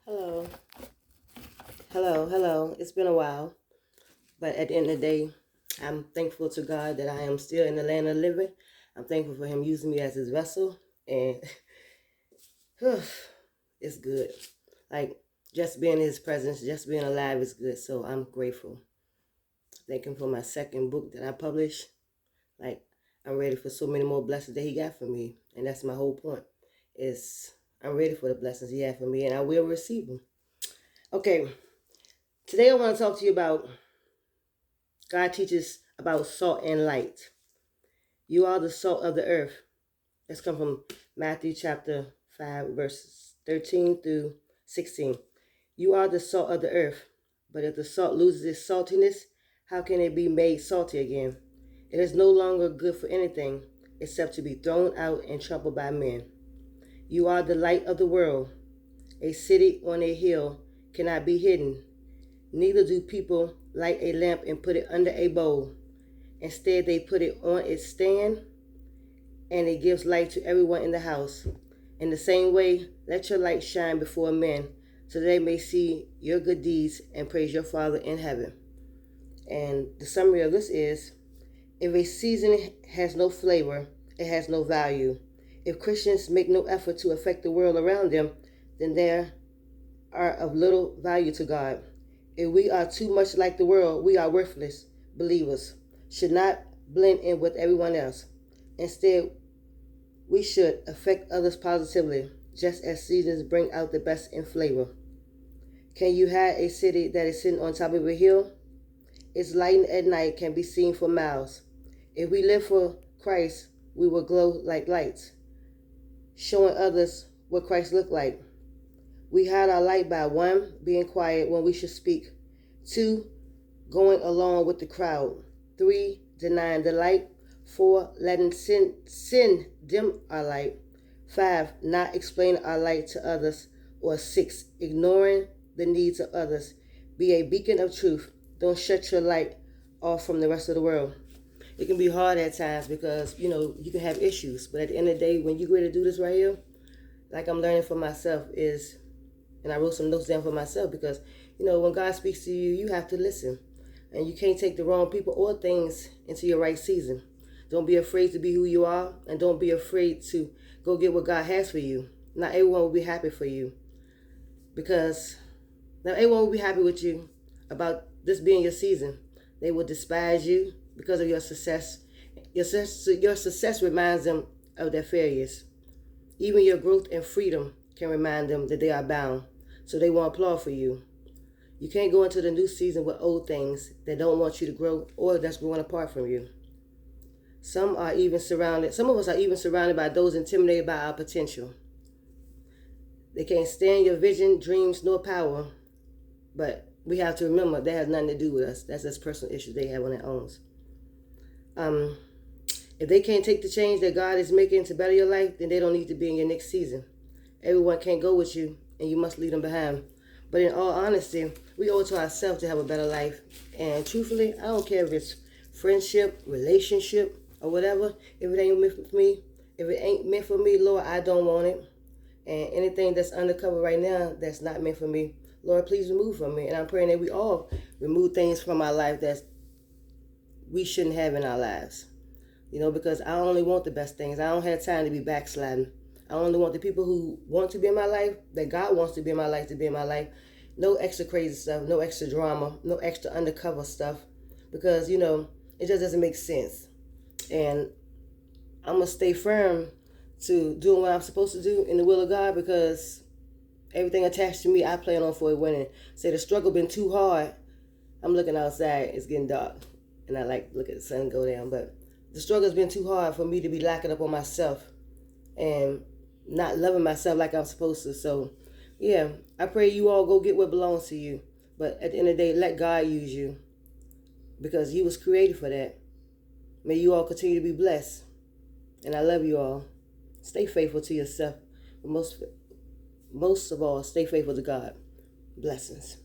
Hello, hello. It's been a while, but at the end of the day, I'm thankful to God that I am still in the land of the living. I'm thankful for Him using me as His vessel, and it's good. Like, just being in His presence, just being alive is good. So I'm grateful. Thank Him for my second book that I published. Like, I'm ready for so many more blessings that He got for me, and that's my whole point. Is I'm ready for the blessings He had for me, and I will receive them. Okay, today I want to talk to you about God teaches about salt and light. You are the salt of the earth. Let's come from Matthew chapter 5, verses 13 through 16. You are the salt of the earth, but if the salt loses its saltiness, how can it be made salty again? It is no longer good for anything except to be thrown out and trampled by men. You are the light of the world. A city on a hill cannot be hidden. Neither do people light a lamp and put it under a bowl. Instead, they put it on its stand, and it gives light to everyone in the house. In the same way, let your light shine before men, so they may see your good deeds and praise your Father in heaven. And the summary of this is, if a season has no flavor, it has no value. If Christians make no effort to affect the world around them, then they are of little value to God. If we are too much like the world, we are worthless believers, should not blend in with everyone else. Instead, we should affect others positively, just as seasons bring out the best in flavor. Can you hide a city that is sitting on top of a hill? Its light at night can be seen for miles. If we live for Christ, we will glow like lights, showing others what Christ looked like. We hide our light by 1, being quiet when we should speak, 2, going along with the crowd, 3, denying the light, 4, letting sin dim our light, 5, not explaining our light to others, or 6, ignoring the needs of others. Be a beacon of truth. Don't shut your light off from the rest of the world. It can be hard at times because, you can have issues, but at the end of the day, when you're ready to do this right here, like I'm learning for myself is, and I wrote some notes down for myself because, when God speaks to you, you have to listen. And you can't take the wrong people or things into your right season. Don't be afraid to be who you are, and don't be afraid to go get what God has for you. Not everyone will be happy for you, because not everyone will be happy with you about this being your season. They will despise you because of your success. Your success reminds them of their failures. Even your growth and freedom can remind them that they are bound, so they won't applaud for you. You can't go into the new season with old things that don't want you to grow or that's growing apart from you. Some of us are even surrounded by those intimidated by our potential. They can't stand your vision, dreams, nor power, but we have to remember that has nothing to do with us. That's just personal issues they have on their own. If they can't take the change that God is making to better your life, then they don't need to be in your next season. Everyone can't go with you, and you must leave them behind. But in all honesty, we owe it to ourselves to have a better life. And truthfully, I don't care if it's friendship, relationship, or whatever. If it ain't meant for me, Lord, I don't want it. And anything that's undercover right now that's not meant for me, Lord, please remove from me. And I'm praying that we all remove things from our life that we shouldn't have in our lives. Because I only want the best things. I don't have time to be backsliding. I only want the people who want to be in my life, that God wants to be in my life, to be in my life. No extra crazy stuff, no extra drama, no extra undercover stuff. Because, it just doesn't make sense. And I'm going to stay firm to doing what I'm supposed to do in the will of God, because everything attached to me, I plan on for it winning. Say the struggle been too hard. I'm looking outside, it's getting dark. And I like look at the sun go down. But the struggle's been too hard for me to be locking up on myself and not loving myself like I'm supposed to. So, yeah, I pray you all go get what belongs to you. But at the end of the day, let God use you, because you was created for that. May you all continue to be blessed. And I love you all. Stay faithful to yourself. But most of all, stay faithful to God. Blessings.